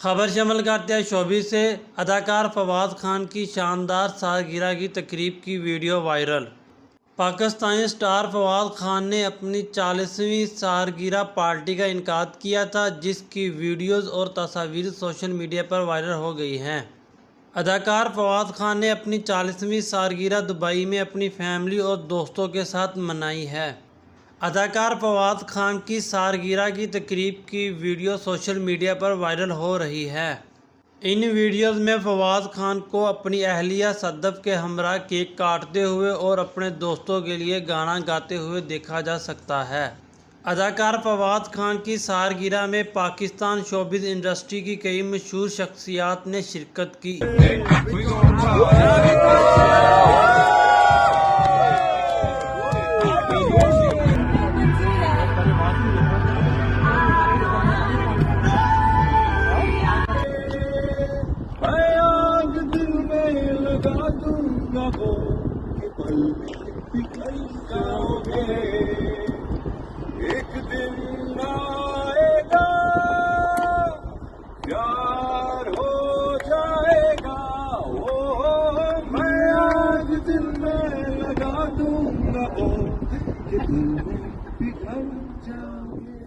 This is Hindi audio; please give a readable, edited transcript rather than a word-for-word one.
खबर शामिल करते हैं शोबिस से। अदाकार फवाद खान की शानदार सालगिरह की तकरीब की video viral. Pakistani star Fawad Khan ने अपनी 40वीं सालगिरह पार्टी का इनेकाद किया था, जिसकी वीडियोज़ और तस्वीर सोशल मीडिया पर वायरल हो गई हैं। अदाकार फवाद खान ने अपनी 40वीं सालगिरह दुबई में अपनी फैमिली और दोस्तों के साथ मनाई है। अदाकार फवाद खान की सालगिरह की तकरीब की वीडियो सोशल मीडिया पर वायरल हो रही है। इन वीडियोज़ में फवाद खान को अपनी अहलिया सदफ के हमरा केक काटते हुए और अपने दोस्तों के लिए गाना गाते हुए देखा जा सकता है। अदाकार फवाद खान की सालगिरह में पाकिस्तान शोबिज़ इंडस्ट्री की कई मशहूर शख्सियात ने शिरकत की। एक दिन आएगा प्यार हो जाएगा, ओ मैं आज दिल में लगा दूंगा, ओ कि दिल में पिघल जाओगे।